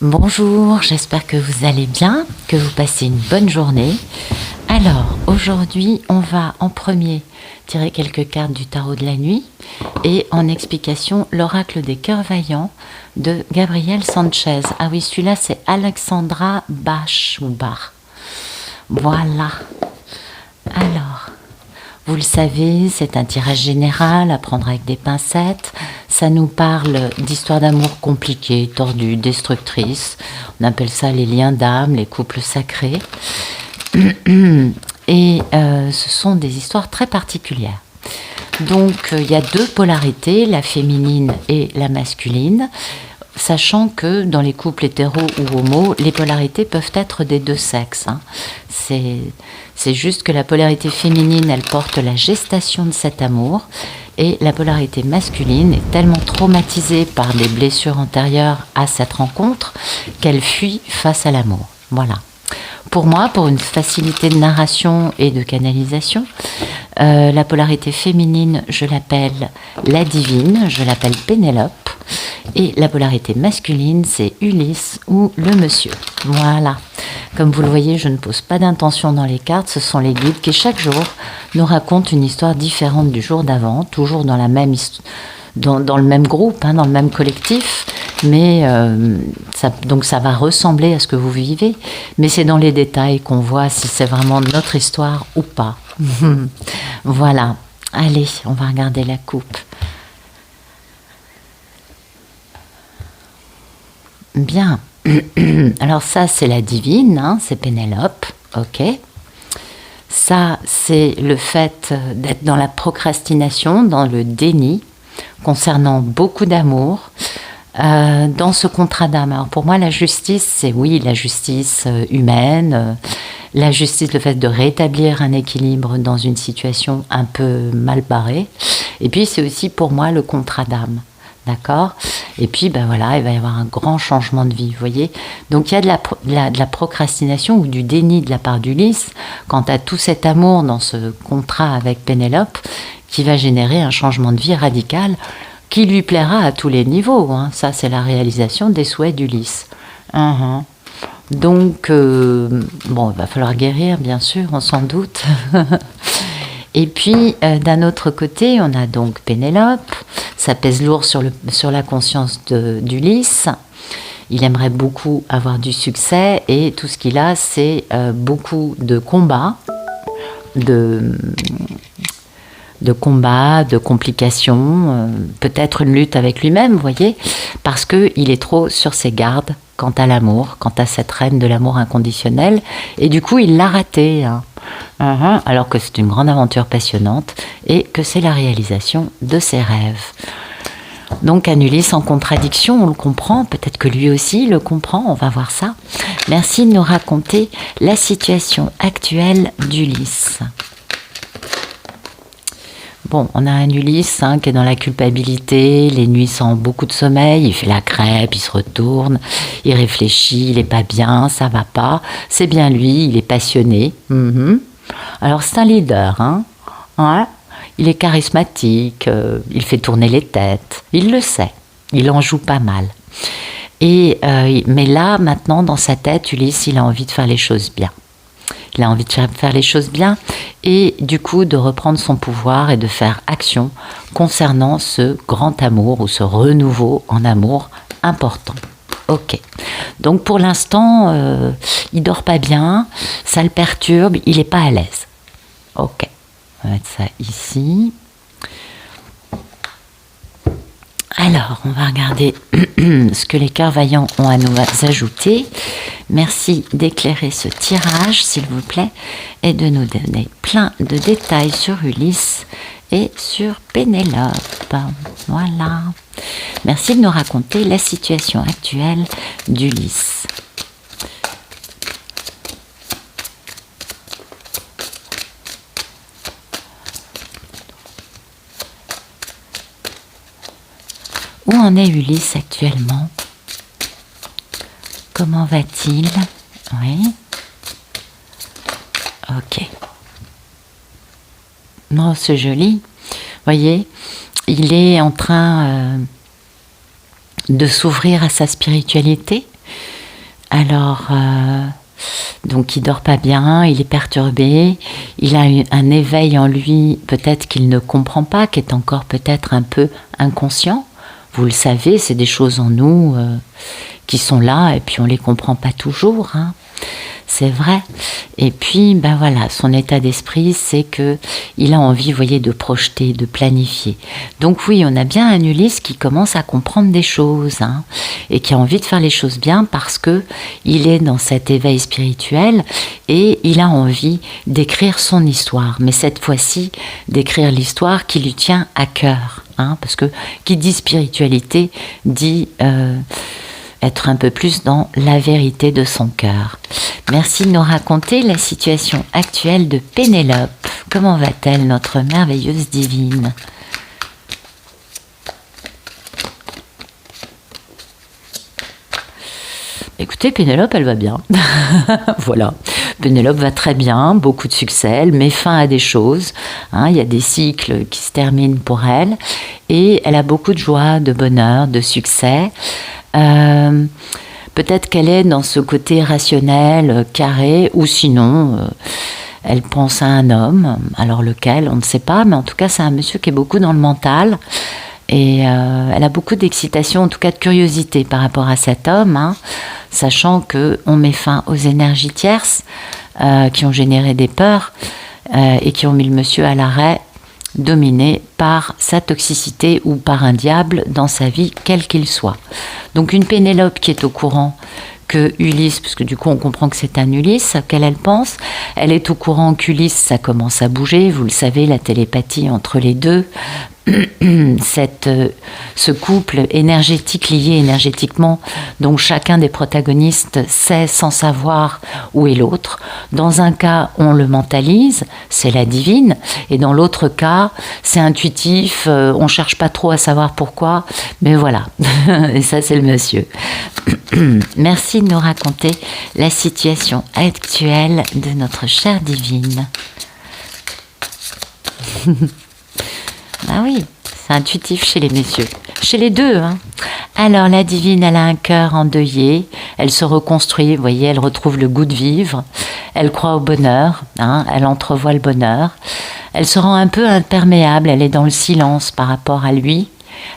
Bonjour, j'espère que vous allez bien, que vous passez une bonne journée. Alors, aujourd'hui, on va en premier tirer quelques cartes du tarot de la nuit et en explication, l'oracle des cœurs vaillants de Gabriel Sanchez. Ah oui, celui-là, c'est Alexandra Bach ou Bach. Voilà. Alors, vous le savez, c'est un tirage général à prendre avec des pincettes. Ça nous parle d'histoires d'amour compliquées, tordues, destructrices. On appelle ça les liens d'âme, les couples sacrés. Et ce sont des histoires très particulières. Donc, il y a deux polarités, la féminine et la masculine. Sachant que dans les couples hétéros ou homo, les polarités peuvent être des deux sexes. C'est juste que la polarité féminine, elle porte la gestation de cet amour, et la polarité masculine est tellement traumatisée par des blessures antérieures à cette rencontre qu'elle fuit face à l'amour. Voilà. Pour moi, pour une facilité de narration et de canalisation, la polarité féminine, je l'appelle la divine, je l'appelle Pénélope. Et la polarité masculine, c'est Ulysse ou le monsieur. Voilà. Comme vous le voyez, je ne pose pas d'intention dans les cartes. Ce sont les guides qui, chaque jour, nous racontent une histoire différente du jour d'avant, toujours dans la même dans le même groupe, dans le même collectif. Mais donc ça va ressembler à ce que vous vivez. Mais c'est dans les détails qu'on voit si c'est vraiment notre histoire ou pas. Voilà. Allez, on va regarder la coupe. Bien. Alors ça, c'est la divine, c'est Pénélope, ok. Ça, c'est le fait d'être dans la procrastination, dans le déni, concernant beaucoup d'amour, dans ce contrat d'âme. Alors pour moi, la justice, c'est oui, la justice humaine, la justice, le fait de rétablir un équilibre dans une situation un peu mal barrée. Et puis, c'est aussi pour moi le contrat d'âme. D'accord. Et puis, ben voilà, il va y avoir un grand changement de vie, vous voyez. Donc, il y a de la procrastination ou du déni de la part d'Ulysse quant à tout cet amour dans ce contrat avec Pénélope qui va générer un changement de vie radical qui lui plaira à tous les niveaux. Ça, c'est la réalisation des souhaits d'Ulysse. Donc, bon, il va falloir guérir, bien sûr, on s'en doute. Et puis, d'un autre côté, on a donc Pénélope. Ça pèse lourd sur la conscience d'Ulysse. Il aimerait beaucoup avoir du succès et tout ce qu'il a, c'est beaucoup de combats, de complications, peut-être une lutte avec lui-même, vous voyez, parce qu'il est trop sur ses gardes quant à l'amour, quant à cette reine de l'amour inconditionnel. Et du coup, il l'a raté. Alors que c'est une grande aventure passionnante et que c'est la réalisation de ses rêves. Donc un Ulysse en contradiction, on le comprend, peut-être que lui aussi le comprend, on va voir ça. Merci de nous raconter la situation actuelle d'Ulysse. Bon, on a un Ulysse qui est dans la culpabilité, les nuits sans beaucoup de sommeil, il fait la crêpe, il se retourne, il réfléchit, il n'est pas bien, ça va pas, c'est bien lui, il est passionné. Alors c'est un leader, il est charismatique, il fait tourner les têtes, il le sait, il en joue pas mal. Mais là, maintenant, dans sa tête, Ulysse, il a envie de faire les choses bien. Il a envie de faire les choses bien et du coup de reprendre son pouvoir et de faire action concernant ce grand amour ou ce renouveau en amour important. Ok. Donc pour l'instant, il dort pas bien, ça le perturbe, il n'est pas à l'aise. Ok. On va mettre ça ici. Alors, on va regarder ce que les cœurs vaillants ont à nous ajouter. Merci d'éclairer ce tirage, s'il vous plaît, et de nous donner plein de détails sur Ulysse et sur Pénélope. Voilà. Merci de nous raconter la situation actuelle d'Ulysse. Où en est Ulysse actuellement? Comment va-t-il? Oui. Ok. Non, c'est joli. Voyez, il est en train de s'ouvrir à sa spiritualité. Alors, donc il dort pas bien, il est perturbé, il a un éveil en lui, peut-être qu'il ne comprend pas, qui est encore peut-être un peu inconscient. Vous le savez, c'est des choses en nous qui sont là et puis on les comprend pas toujours, hein. C'est vrai. Et puis, ben voilà, son état d'esprit, c'est que il a envie, vous voyez, de projeter, de planifier. Donc oui, on a bien un Ulysse qui commence à comprendre des choses, hein, et qui a envie de faire les choses bien parce que il est dans cet éveil spirituel et il a envie d'écrire son histoire. Mais cette fois-ci, d'écrire l'histoire qui lui tient à cœur, hein, parce que qui dit spiritualité dit être un peu plus dans la vérité de son cœur. Merci de nous raconter la situation actuelle de Pénélope. Comment va-t-elle, notre merveilleuse divine? Écoutez, Pénélope, elle va bien. Voilà. Pénélope va très bien, beaucoup de succès, elle met fin à des choses, hein, il y a des cycles qui se terminent pour elle, et elle a beaucoup de joie, de bonheur, de succès. Peut-être qu'elle est dans ce côté rationnel, carré, ou sinon, elle pense à un homme, alors lequel, on ne sait pas, mais en tout cas, c'est un monsieur qui est beaucoup dans le mental, et elle a beaucoup d'excitation, en tout cas de curiosité par rapport à cet homme, hein, sachant qu'on met fin aux énergies tierces qui ont généré des peurs et qui ont mis le monsieur à l'arrêt, dominé par sa toxicité ou par un diable dans sa vie, quel qu'il soit. Donc une Pénélope qui est au courant que Ulysse, parce que du coup on comprend que c'est un Ulysse, qu'elle elle pense, elle est au courant qu'Ulysse, ça commence à bouger, vous le savez, la télépathie entre les deux, ce couple énergétique lié énergétiquement, dont chacun des protagonistes sait sans savoir où est l'autre. Dans un cas, on le mentalise, c'est la divine, et dans l'autre cas, c'est intuitif, on cherche pas trop à savoir pourquoi, mais voilà, et ça c'est le monsieur. Merci de nous raconter la situation actuelle de notre chère divine. Ah oui, c'est intuitif chez les messieurs. Chez les deux, hein. Alors, la divine, elle a un cœur endeuillé. Elle se reconstruit, vous voyez, elle retrouve le goût de vivre. Elle croit au bonheur, hein, elle entrevoit le bonheur. Elle se rend un peu imperméable, elle est dans le silence par rapport à lui.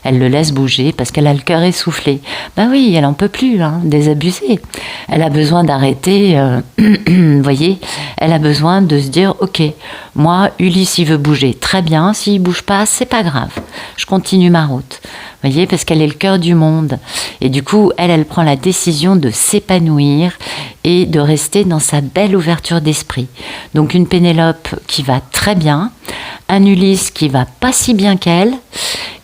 Elle le laisse bouger parce qu'elle a le cœur essoufflé. Ben oui, elle en peut plus, hein, désabusée. Elle a besoin d'arrêter, vous voyez, elle a besoin de se dire, ok, moi, Ulysse, il veut bouger, très bien, s'il bouge pas, c'est pas grave, je continue ma route. Vous voyez, parce qu'elle est le cœur du monde. Et du coup, elle prend la décision de s'épanouir et de rester dans sa belle ouverture d'esprit. Donc une Pénélope qui va très bien, un Ulysse qui va pas si bien qu'elle,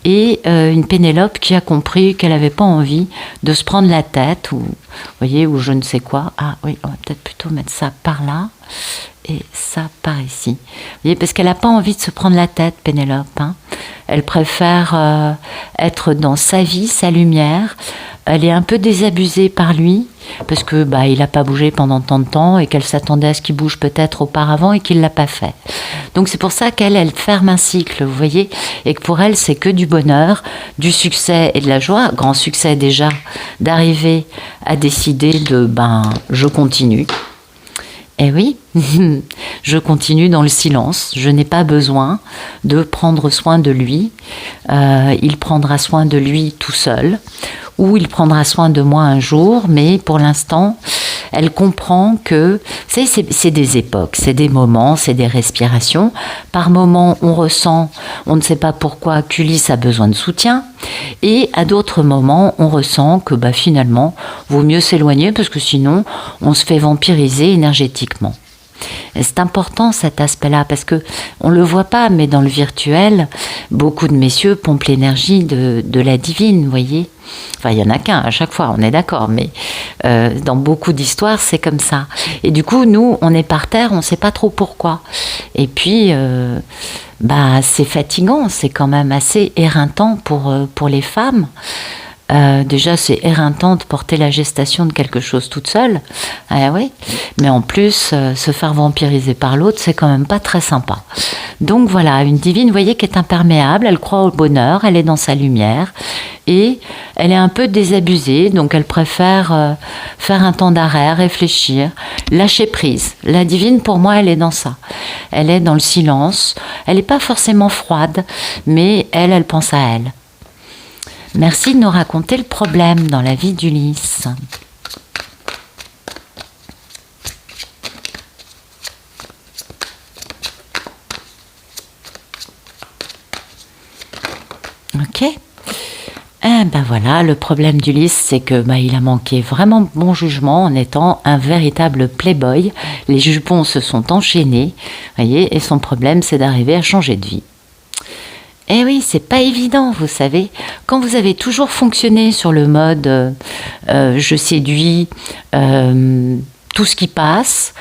et une Pénélope qui a compris qu'elle n'avait pas envie de se prendre la tête, ou, vous voyez, ou je ne sais quoi. Ah oui, on va peut-être plutôt mettre ça par là, et ça par ici. Vous voyez, parce qu'elle n'a pas envie de se prendre la tête, Pénélope, hein. Elle préfère être dans sa vie, sa lumière. Elle est un peu désabusée par lui, parce que bah, il n'a pas bougé pendant tant de temps et qu'elle s'attendait à ce qu'il bouge peut-être auparavant et qu'il ne l'a pas fait. Donc c'est pour ça qu'elle ferme un cycle, vous voyez, et que pour elle, c'est que du bonheur, du succès et de la joie. Grand succès déjà d'arriver à décider de je continue. Eh oui, je continue dans le silence. Je n'ai pas besoin de prendre soin de lui. Il prendra soin de lui tout seul, ou il prendra soin de moi un jour, mais pour l'instant, elle comprend que c'est des époques, c'est des moments, c'est des respirations. Par moments, on ressent, on ne sait pas pourquoi, qu'Ulysse a besoin de soutien. Et à d'autres moments, on ressent que finalement, vaut mieux s'éloigner parce que sinon, on se fait vampiriser énergétiquement. Et c'est important cet aspect-là parce que on le voit pas, mais dans le virtuel, beaucoup de messieurs pompent l'énergie de la divine, vous voyez. Enfin, il y en a qu'un à chaque fois, on est d'accord, mais dans beaucoup d'histoires, c'est comme ça. Et du coup, nous, on est par terre, on sait pas trop pourquoi. Et puis, c'est fatigant, c'est quand même assez éreintant pour les femmes. Déjà, c'est éreintant de porter la gestation de quelque chose toute seule. Ah oui. Mais en plus, se faire vampiriser par l'autre, c'est quand même pas très sympa. Donc voilà, une divine, vous voyez, qui est imperméable, elle croit au bonheur, elle est dans sa lumière et elle est un peu désabusée, donc elle préfère faire un temps d'arrêt, réfléchir, lâcher prise. La divine, pour moi, elle est dans ça. Elle est dans le silence, elle n'est pas forcément froide, mais elle pense à elle. Merci de nous raconter le problème dans la vie d'Ulysse. Ok. Eh ben voilà, le problème d'Ulysse, c'est que il a manqué vraiment bon jugement en étant un véritable playboy. Les jupons se sont enchaînés, voyez, et son problème, c'est d'arriver à changer de vie. Eh oui, c'est pas évident, vous savez. Quand vous avez toujours fonctionné sur le mode je séduis, tout ce qui passe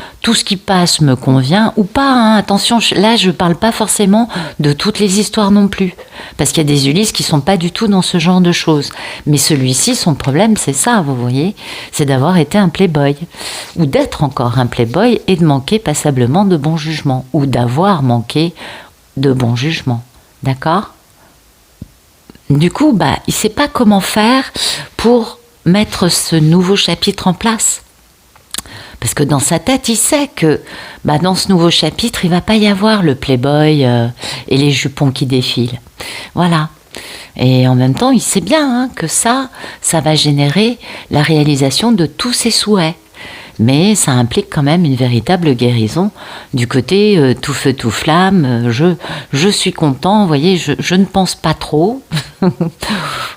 me convient ou pas. Hein. Attention, là, je parle pas forcément de toutes les histoires non plus. Parce qu'il y a des Ulysses qui sont pas du tout dans ce genre de choses. Mais celui-ci, son problème, c'est ça, vous voyez. C'est d'avoir été un playboy. Ou d'être encore un playboy et de manquer passablement de bon jugement. Ou d'avoir manqué de bon jugement. D'accord ? Du coup, il ne sait pas comment faire pour mettre ce nouveau chapitre en place. Parce que dans sa tête, il sait que dans ce nouveau chapitre, il ne va pas y avoir le playboy et les jupons qui défilent. Voilà. Et en même temps, il sait bien que ça va générer la réalisation de tous ses souhaits. Mais ça implique quand même une véritable guérison du côté tout feu tout flamme, je suis content, vous voyez, je ne pense pas trop.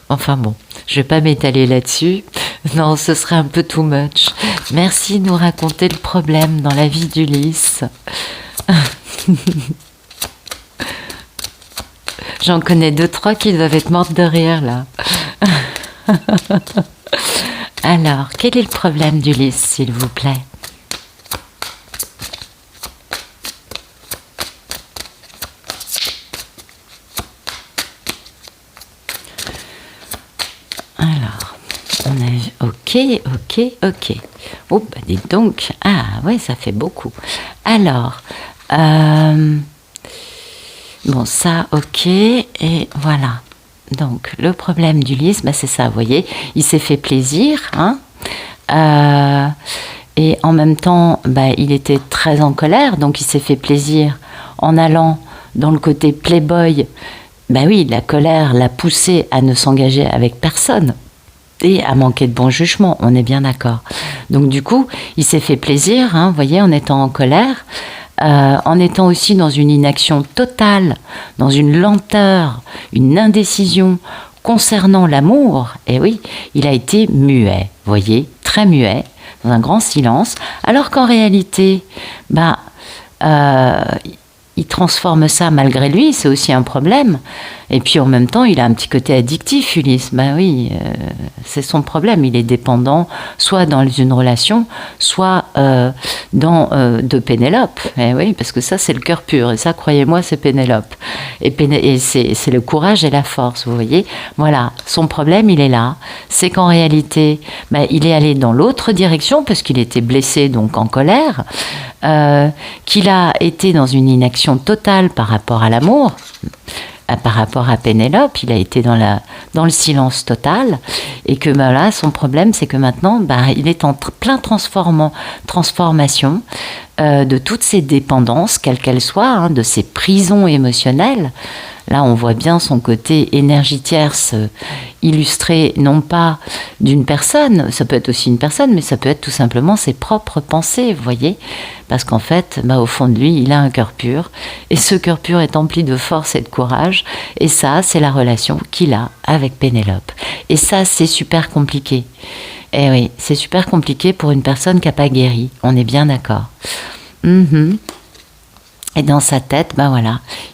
Enfin bon, je vais pas m'étaler là-dessus, non, ce serait un peu too much. Merci de nous raconter le problème dans la vie d'Ulysse. J'en connais 2-3 qui doivent être mortes de rire là. Alors, quel est le problème d'Ulysse, s'il vous plaît ? Alors, on a... Ok. Oh, dites donc. Ah, ouais, ça fait beaucoup. Alors, bon, ça, ok, et voilà. Donc, le problème d'Ulysse, c'est ça, vous voyez, il s'est fait plaisir, et en même temps, il était très en colère, donc il s'est fait plaisir en allant dans le côté playboy. Oui, la colère l'a poussé à ne s'engager avec personne et à manquer de bon jugement, on est bien d'accord. Donc du coup, il s'est fait plaisir, vous voyez, en étant en colère, en étant aussi dans une inaction totale, dans une lenteur, une indécision concernant l'amour. Et oui, il a été muet, vous voyez, très muet, dans un grand silence, alors qu'en réalité, il transforme ça malgré lui, c'est aussi un problème. Et puis en même temps, il a un petit côté addictif, Ulysse. Oui, c'est son problème. Il est dépendant, soit dans une relation, soit de Pénélope. Et oui, parce que ça, c'est le cœur pur. Et ça, croyez-moi, c'est Pénélope. Et c'est le courage et la force, vous voyez. Voilà, son problème, il est là. C'est qu'en réalité, il est allé dans l'autre direction, parce qu'il était blessé, donc en colère, qu'il a été dans une inaction totale par rapport à l'amour, par rapport à Pénélope, il a été dans le silence total, et que là, son problème, c'est que maintenant, il est en plein transformation de toutes ses dépendances, quelles qu'elles soient, de ses prisons émotionnelles. Là, on voit bien son côté énergitierce illustré, non pas d'une personne, ça peut être aussi une personne, mais ça peut être tout simplement ses propres pensées, vous voyez. Parce qu'en fait, au fond de lui, il a un cœur pur, et ce cœur pur est empli de force et de courage, et ça, c'est la relation qu'il a avec Pénélope. Et ça, c'est super compliqué. Eh oui, c'est super compliqué pour une personne qui n'a pas guéri, on est bien d'accord. Et dans sa tête,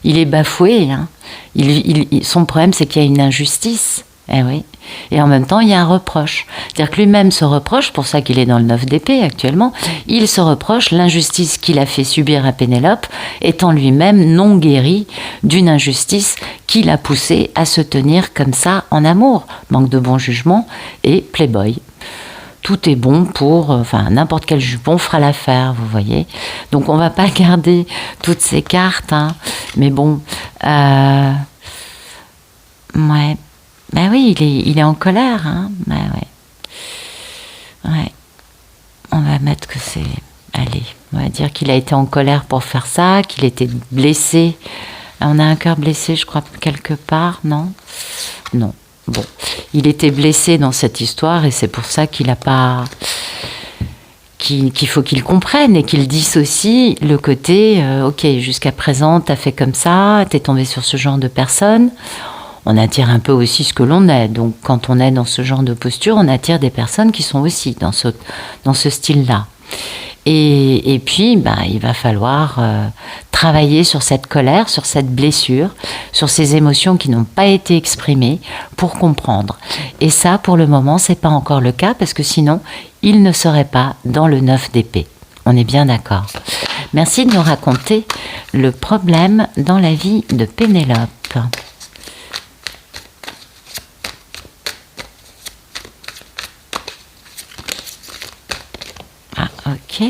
il est bafoué. Son problème, c'est qu'il y a une injustice. Eh oui, Et en même temps, il y a un reproche. C'est-à-dire que lui-même se reproche, pour ça qu'il est dans le 9 d'épée actuellement, il se reproche l'injustice qu'il a fait subir à Pénélope, étant lui-même non guéri d'une injustice qui l'a poussé à se tenir comme ça en amour. Manque de bon jugement et playboy. Tout est bon pour, enfin, n'importe quel jupon fera l'affaire, vous voyez. Donc on va pas garder toutes ces cartes, hein. Mais bon, ouais. Ben oui, il est en colère, hein. Ben ouais. Ouais. On va mettre que c'est, allez, on va dire qu'il a été en colère pour faire ça, qu'il était blessé. On a un cœur blessé, je crois, quelque part, non? Non. Bon, il était blessé dans cette histoire et c'est pour ça qu'il a pas, qu'il faut qu'il comprenne et qu'il dissocie le côté, ok, jusqu'à présent t'as fait comme ça, t'es tombé sur ce genre de personne. On attire un peu aussi ce que l'on est. Donc quand on est dans ce genre de posture, on attire des personnes qui sont aussi dans ce style-là. Et puis, ben, il va falloir travailler sur cette colère, sur cette blessure, sur ces émotions qui n'ont pas été exprimées pour comprendre. Et ça, pour le moment, c'est pas encore le cas parce que sinon, il ne serait pas dans le 9 d'épée. On est bien d'accord. Merci de nous raconter le problème dans la vie de Pénélope. Ah, ok.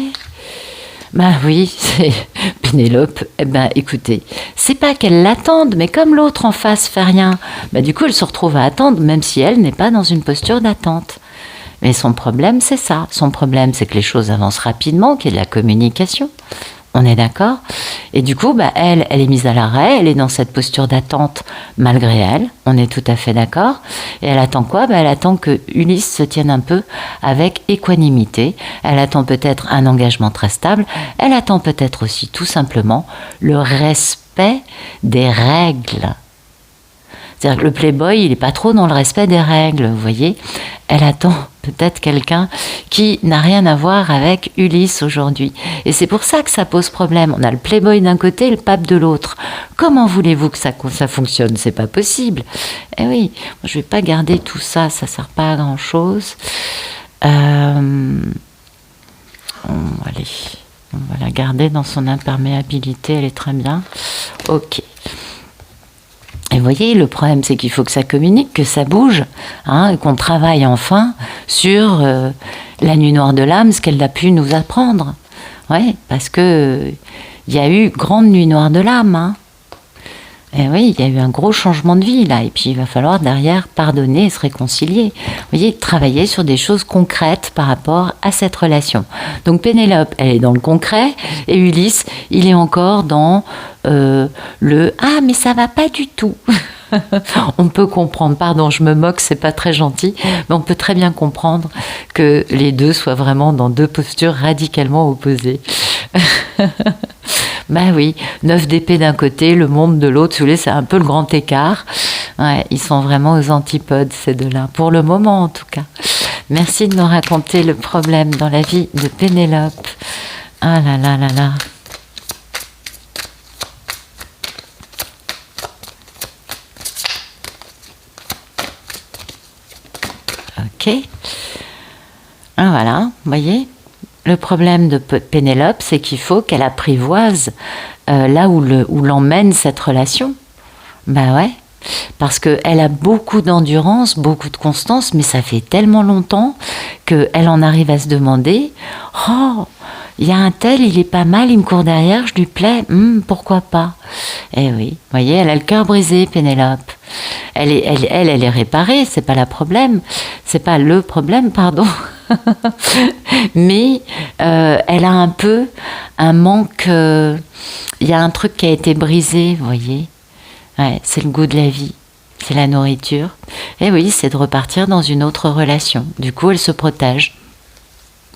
Ben oui, c'est Pénélope. Eh ben, écoutez, c'est pas qu'elle l'attende, mais comme l'autre en face fait rien, ben du coup, elle se retrouve à attendre, même si elle n'est pas dans une posture d'attente. Mais son problème, c'est ça. Son problème, c'est que les choses avancent rapidement, qu'il y ait de la communication. On est d'accord? Et du coup, bah, elle est mise à l'arrêt, elle est dans cette posture d'attente malgré elle, on est tout à fait d'accord. Et elle attend quoi? Bah, elle attend que Ulysse se tienne un peu avec équanimité, elle attend peut-être un engagement très stable, elle attend peut-être aussi tout simplement le respect des règles. C'est-à-dire que le playboy, il n'est pas trop dans le respect des règles, vous voyez. Elle attend peut-être quelqu'un qui n'a rien à voir avec Ulysse aujourd'hui. Et c'est pour ça que ça pose problème. On a le playboy d'un côté et le pape de l'autre. Comment voulez-vous que ça fonctionne? C'est pas possible. Eh oui, je ne vais pas garder tout ça, ça ne sert pas à grand-chose. Allez, on va la garder dans son imperméabilité, elle est très bien. Ok. Et vous voyez, le problème, c'est qu'il faut que ça communique, que ça bouge, hein, et qu'on travaille enfin sur la nuit noire de l'âme, ce qu'elle a pu nous apprendre. Ouais, parce que il y a eu grande nuit noire de l'âme. Hein. Et oui, il y a eu un gros changement de vie là. Et puis il va falloir derrière pardonner et se réconcilier. Vous voyez, travailler sur des choses concrètes par rapport à cette relation. Donc Pénélope, elle est dans le concret, et Ulysse, il est encore dans le ah mais ça va pas du tout. On peut comprendre, pardon, je me moque, c'est pas très gentil, mais on peut très bien comprendre que les deux soient vraiment dans deux postures radicalement opposées. Ben oui, 9 d'épée d'un côté, le monde de l'autre, si vous voulez, c'est un peu le grand écart. Ouais, ils sont vraiment aux antipodes, ces deux-là, pour le moment en tout cas. Merci de nous raconter le problème dans la vie de Pénélope. Ah là là là là. Ok. Ah voilà, vous voyez. Le problème de Pénélope, c'est qu'il faut qu'elle apprivoise là où l'emmène cette relation. Ben ouais, parce qu'elle a beaucoup d'endurance, beaucoup de constance, mais ça fait tellement longtemps qu'elle en arrive à se demander « Oh, il y a un tel, il est pas mal, il me court derrière, je lui plais, pourquoi pas ?» Eh oui, vous voyez, elle a le cœur brisé, Pénélope. Elle est réparée, c'est pas le problème, pardon. Mais elle a un peu un manque, il y a un truc qui a été brisé, vous voyez. Ouais, c'est le goût de la vie, c'est la nourriture. Et oui, c'est de repartir dans une autre relation. Du coup, elle se protège.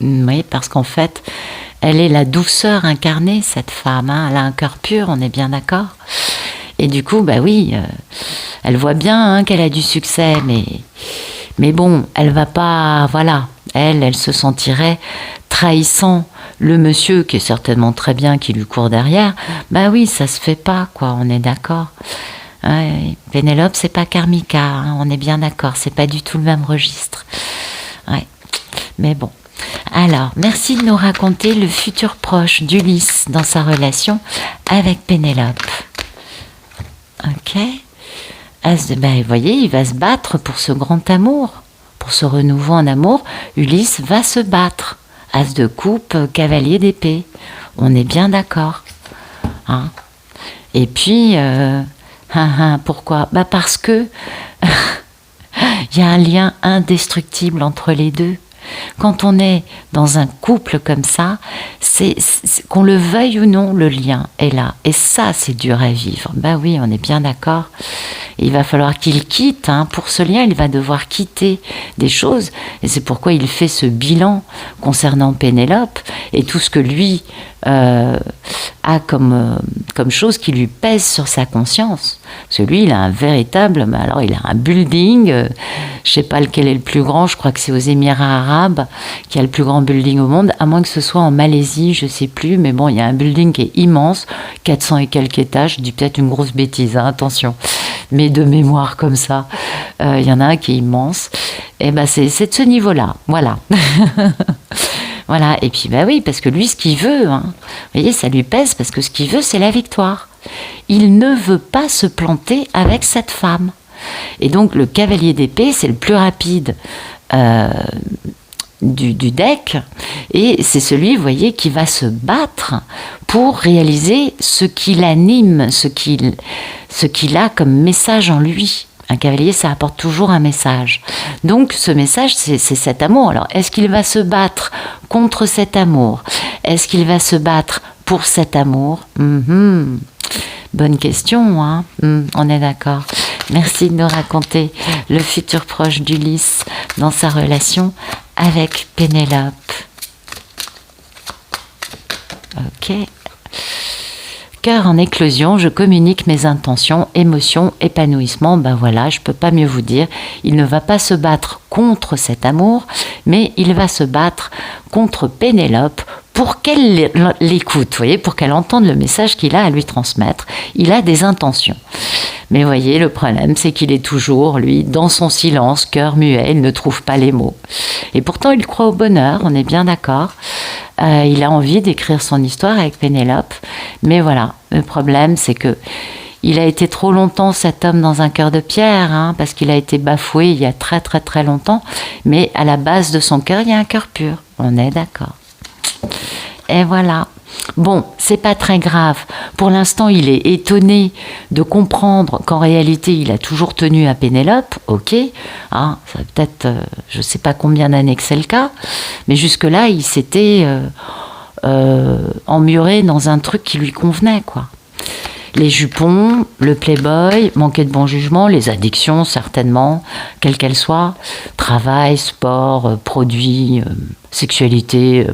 Oui, parce qu'en fait, elle est la douceur incarnée, cette femme. Hein. Elle a un cœur pur, on est bien d'accord. Et du coup, bah oui, elle voit bien qu'elle a du succès, mais bon, elle va pas, voilà. Elle se sentirait trahissant le monsieur, qui est certainement très bien, qui lui court derrière. Bah oui, ça se fait pas, quoi, on est d'accord. Ouais, Pénélope, c'est pas Karmika, hein, on est bien d'accord, c'est pas du tout le même registre. Ouais, mais bon. Alors, merci de nous raconter le futur proche d'Ulysse dans sa relation avec Pénélope. Ok. Vous voyez, il va se battre pour ce grand amour, pour ce renouveau en amour. Ulysse va se battre. As de coupe, cavalier d'épée. On est bien d'accord. Hein? Et puis, pourquoi? Parce que il y a un lien indestructible entre les deux. Quand on est dans un couple comme ça, c'est qu'on le veuille ou non, le lien est là. Et ça, c'est dur à vivre. Oui, on est bien d'accord. Il va falloir qu'il quitte. Hein. Pour ce lien, il va devoir quitter des choses. Et c'est pourquoi il fait ce bilan concernant Pénélope et tout ce que lui a comme chose qui lui pèse sur sa conscience. Parce que lui, il a un véritable... Alors, il a un building. Je ne sais pas lequel est le plus grand. Je crois que c'est aux Émirats arabes qui a le plus grand building au monde. À moins que ce soit en Malaisie, je ne sais plus. Mais bon, il y a un building qui est immense. 400 et quelques étages. Je dis peut-être une grosse bêtise, hein, attention. Mais de mémoire comme ça, il y en a un qui est immense. Et c'est de ce niveau-là, voilà. Voilà, et puis oui, parce que lui, ce qu'il veut, hein, vous voyez, ça lui pèse, parce que ce qu'il veut, c'est la victoire. Il ne veut pas se planter avec cette femme. Et donc, le cavalier d'épée, c'est le plus rapide du deck, et c'est celui, vous voyez, qui va se battre pour réaliser ce qui l'anime, ce qu'il a comme message en lui. Un cavalier, ça apporte toujours un message. Donc, ce message, c'est cet amour. Alors, est-ce qu'il va se battre contre cet amour? Est-ce qu'il va se battre pour cet amour? Bonne question, hein. On est d'accord. Merci de nous raconter le futur proche d'Ulysse dans sa relation avec Pénélope. Ok. Cœur en éclosion, je communique mes intentions, émotions, épanouissement. Voilà, je peux pas mieux vous dire. Il ne va pas se battre contre cet amour, mais il va se battre contre Pénélope pour qu'elle l'écoute, vous voyez, pour qu'elle entende le message qu'il a à lui transmettre. Il a des intentions. Mais vous voyez, le problème, c'est qu'il est toujours, lui, dans son silence, cœur muet, il ne trouve pas les mots. Et pourtant, il croit au bonheur, on est bien d'accord. Il a envie d'écrire son histoire avec Pénélope. Mais voilà, le problème, c'est que il a été trop longtemps, cet homme, dans un cœur de pierre, hein, parce qu'il a été bafoué il y a très très très longtemps. Mais à la base de son cœur, il y a un cœur pur. On est d'accord. Et voilà. Bon, c'est pas très grave. Pour l'instant, il est étonné de comprendre qu'en réalité, il a toujours tenu à Pénélope. Ok, hein, ça peut-être, je sais pas combien d'années que c'est le cas, mais jusque-là, il s'était emmuré dans un truc qui lui convenait, quoi. Les jupons, le playboy, manquer de bon jugement, les addictions certainement, quelles qu'elles soient, travail, sport, produits, sexualité,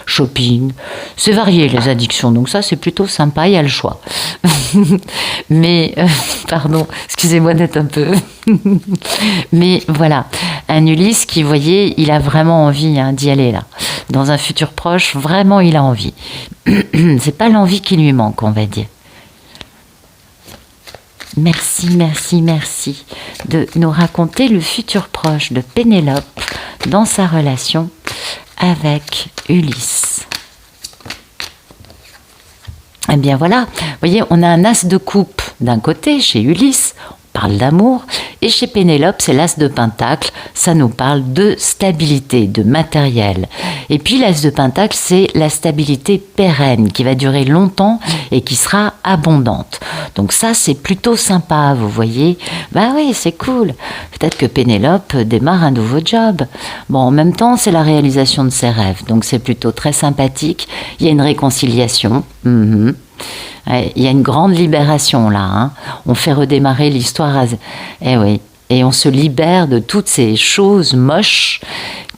shopping, c'est varié les addictions, donc ça c'est plutôt sympa, il y a le choix. Mais, pardon, excusez-moi d'être un peu... Mais voilà, un Ulysse qui, vous voyez, il a vraiment envie d'y aller là. Dans un futur proche, vraiment il a envie. C'est pas l'envie qui lui manque, on va dire. Merci, merci, merci de nous raconter le futur proche de Pénélope dans sa relation avec Ulysse. Eh bien voilà, vous voyez, on a un as de coupe d'un côté chez Ulysse, on parle d'amour, et chez Pénélope, c'est l'as de pentacle, ça nous parle de stabilité, de matériel. Et puis l'as de pentacle, c'est la stabilité pérenne, qui va durer longtemps et qui sera abondante. Donc ça, c'est plutôt sympa, vous voyez. Oui, c'est cool. Peut-être que Pénélope démarre un nouveau job. Bon, en même temps, c'est la réalisation de ses rêves, donc c'est plutôt très sympathique. Il y a une réconciliation. Il y a une grande libération là, hein. On fait redémarrer l'histoire. Eh oui. Et on se libère de toutes ces choses moches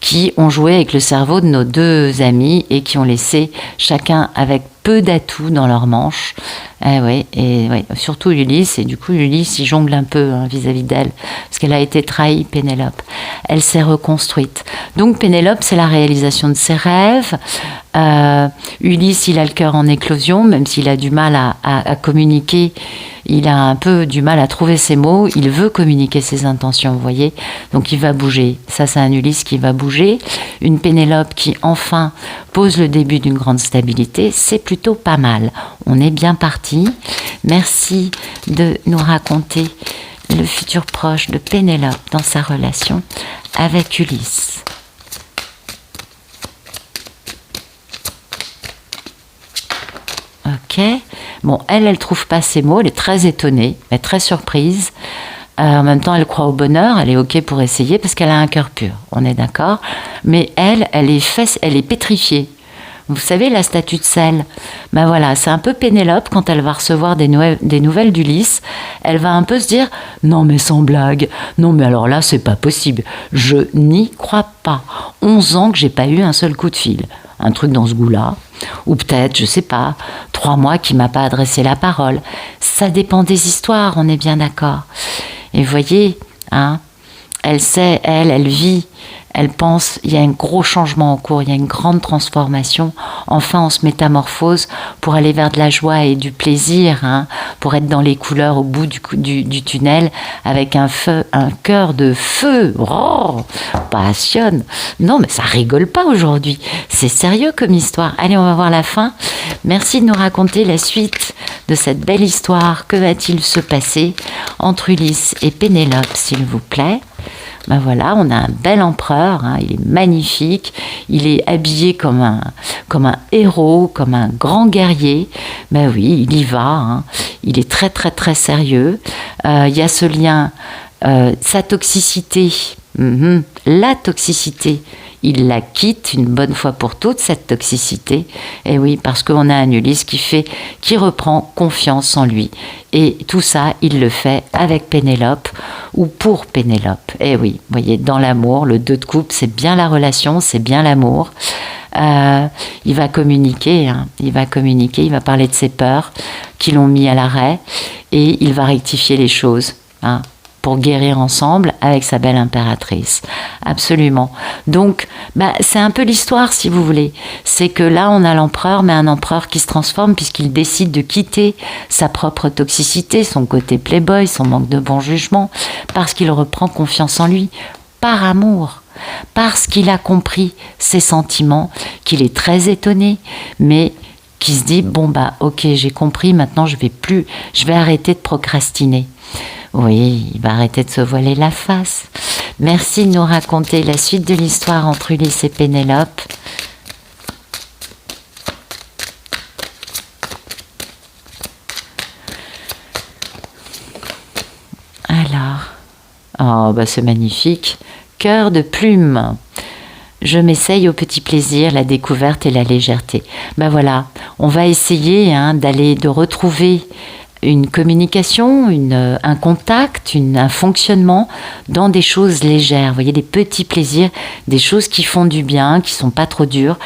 qui ont joué avec le cerveau de nos deux amis et qui ont laissé chacun avec peu d'atouts dans leur manche. Eh ouais, et ouais, surtout Ulysse, et du coup Ulysse il jongle un peu hein, vis-à-vis d'elle, parce qu'elle a été trahie, Pénélope. Elle s'est reconstruite. Donc Pénélope, c'est la réalisation de ses rêves. Ulysse, il a le cœur en éclosion, même s'il a du mal à communiquer, il a un peu du mal à trouver ses mots, il veut communiquer ses intentions, vous voyez. Donc il va bouger. Ça, c'est un Ulysse qui va bouger. Une Pénélope qui, enfin, pose le début d'une grande stabilité, c'est plutôt pas mal. On est bien parti. Merci de nous raconter le futur proche de Pénélope dans sa relation avec Ulysse. Ok. Bon, elle trouve pas ses mots, elle est très étonnée, elle est très surprise. En même temps, elle croit au bonheur, elle est ok pour essayer parce qu'elle a un cœur pur, on est d'accord. Mais elle est pétrifiée. Vous savez, la statue de sel, ben voilà, c'est un peu Pénélope quand elle va recevoir des nouvelles d'Ulysse. Elle va un peu se dire, non mais sans blague, non mais alors là c'est pas possible, je n'y crois pas. 11 ans que j'ai pas eu un seul coup de fil, un truc dans ce goût-là, ou peut-être, je sais pas, 3 mois qu'il m'a pas adressé la parole. Ça dépend des histoires, on est bien d'accord. Et vous voyez, hein, elle sait, elle vit, elle pense, il y a un gros changement en cours, il y a une grande transformation. Enfin, on se métamorphose pour aller vers de la joie et du plaisir, hein, pour être dans les couleurs au bout du tunnel, avec un cœur de feu. Oh, passionne. Non, mais ça rigole pas aujourd'hui. C'est sérieux comme histoire. Allez, on va voir la fin. Merci de nous raconter la suite de cette belle histoire. Que va-t-il se passer entre Ulysse et Pénélope, s'il vous plaît? Ben voilà, on a un bel empereur, hein, il est magnifique, il est habillé comme un héros, comme un grand guerrier. Ben oui, il y va, hein, il est très très très sérieux. Il y a ce lien, sa toxicité, la toxicité, il la quitte une bonne fois pour toutes, cette toxicité. Et oui, parce qu'on a un Ulysse qui reprend confiance en lui. Et tout ça, il le fait avec Pénélope ou pour Pénélope. Et oui, vous voyez, dans l'amour, le 2 de coupe, c'est bien la relation, c'est bien l'amour. Il va communiquer, hein, il va parler de ses peurs qui l'ont mis à l'arrêt et il va rectifier les choses, hein, pour guérir ensemble avec sa belle impératrice. Absolument. Donc, c'est un peu l'histoire, si vous voulez. C'est que là, on a l'empereur, mais un empereur qui se transforme puisqu'il décide de quitter sa propre toxicité, son côté playboy, son manque de bon jugement, parce qu'il reprend confiance en lui, par amour. Parce qu'il a compris ses sentiments, qu'il est très étonné, mais qui se dit, bon ok, j'ai compris, maintenant je vais arrêter de procrastiner. Oui, il va arrêter de se voiler la face. Merci de nous raconter la suite de l'histoire entre Ulysse et Pénélope. Alors, c'est magnifique. Cœur de plume. Je m'essaye au petit plaisir, la découverte et la légèreté. Voilà, on va essayer de retrouver une communication, un contact, un fonctionnement dans des choses légères. Vous voyez, des petits plaisirs, des choses qui font du bien, qui sont pas trop dures,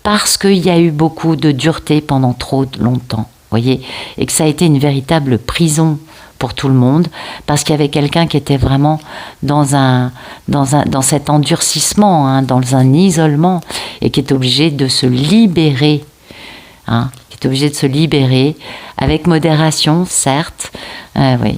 parce qu'il y a eu beaucoup de dureté pendant trop longtemps. Vous voyez, et que ça a été une véritable prison pour tout le monde, parce qu'il y avait quelqu'un qui était vraiment dans cet endurcissement, dans un isolement, et qui est obligé de se libérer, avec modération, certes, oui,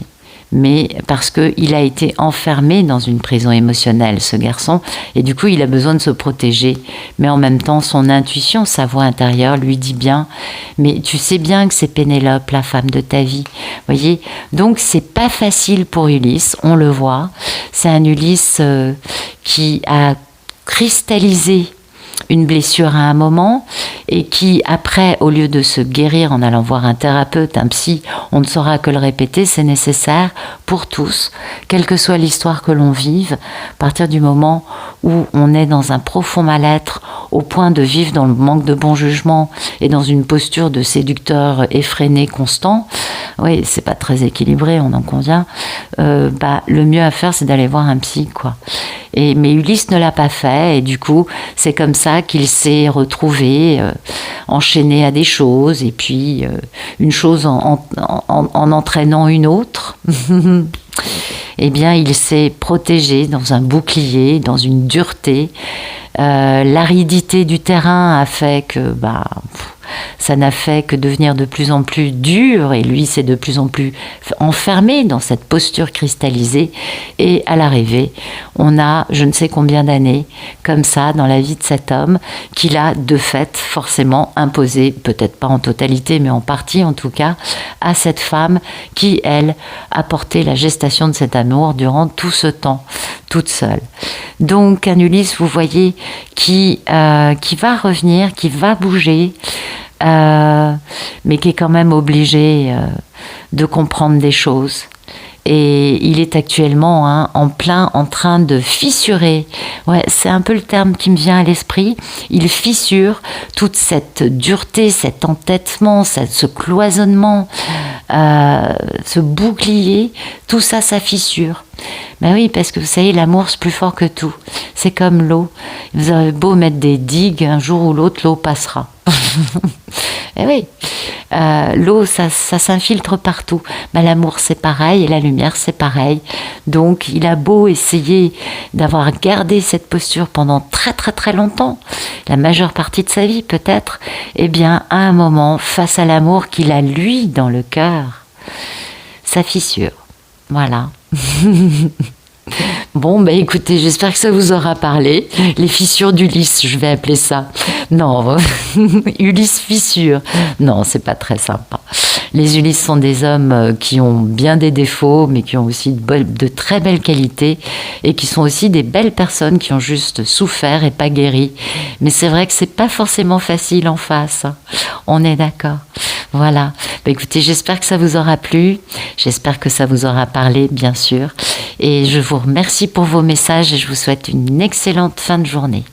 mais parce qu'il a été enfermé dans une prison émotionnelle, ce garçon, et du coup, il a besoin de se protéger. Mais en même temps, son intuition, sa voix intérieure lui dit bien, mais tu sais bien que c'est Pénélope, la femme de ta vie. Vous voyez, donc c'est pas facile pour Ulysse, on le voit. C'est un Ulysse qui a cristallisé une blessure à un moment et qui, après, au lieu de se guérir en allant voir un thérapeute, un psy, on ne saura que le répéter, c'est nécessaire pour tous, quelle que soit l'histoire que l'on vive, à partir du moment où on est dans un profond mal-être, au point de vivre dans le manque de bon jugement et dans une posture de séducteur effréné constant, oui, c'est pas très équilibré, on en convient. Le mieux à faire, c'est d'aller voir un psy, quoi. Mais Ulysse ne l'a pas fait, et du coup, c'est comme ça qu'il s'est retrouvé enchaîné à des choses, et puis une chose en entraînant une autre. Eh bien, il s'est protégé dans un bouclier, dans une dureté. L'aridité du terrain a fait que ça n'a fait que devenir de plus en plus dur, et lui s'est de plus en plus enfermé dans cette posture cristallisée, et à l'arrivée, on a je ne sais combien d'années comme ça dans la vie de cet homme qu'il a de fait forcément imposé, peut-être pas en totalité mais en partie en tout cas, à cette femme qui, elle, a porté la gestation de cet amour durant tout ce temps, toute seule. Donc un Ulysse, vous voyez, qui va revenir, qui va bouger, mais qui est quand même obligé de comprendre des choses. Et il est actuellement en train de fissurer. Ouais, c'est un peu le terme qui me vient à l'esprit. Il fissure toute cette dureté, cet entêtement, ce cloisonnement, ce bouclier. Tout ça, ça fissure. Ben oui, parce que vous savez, l'amour, c'est plus fort que tout. C'est comme l'eau. Vous avez beau mettre des digues, un jour ou l'autre, l'eau passera. Eh oui, l'eau, ça s'infiltre partout. Ben, l'amour, c'est pareil, et la lumière, c'est pareil. Donc, il a beau essayer d'avoir gardé cette posture pendant très très très longtemps, la majeure partie de sa vie peut-être, eh bien, à un moment, face à l'amour qu'il a lui dans le cœur, ça fissure. Voilà. Bon, écoutez, j'espère que ça vous aura parlé. Les fissures d'Ulysse, je vais appeler ça. Non, Ulysse fissure. Non, c'est pas très sympa. Les Ulysses sont des hommes qui ont bien des défauts, mais qui ont aussi de très belles qualités, et qui sont aussi des belles personnes qui ont juste souffert et pas guéri. Mais c'est vrai que c'est pas forcément facile en face. On est d'accord. Voilà. Écoutez, j'espère que ça vous aura plu. J'espère que ça vous aura parlé, bien sûr. Et je vous remercie pour vos messages et je vous souhaite une excellente fin de journée.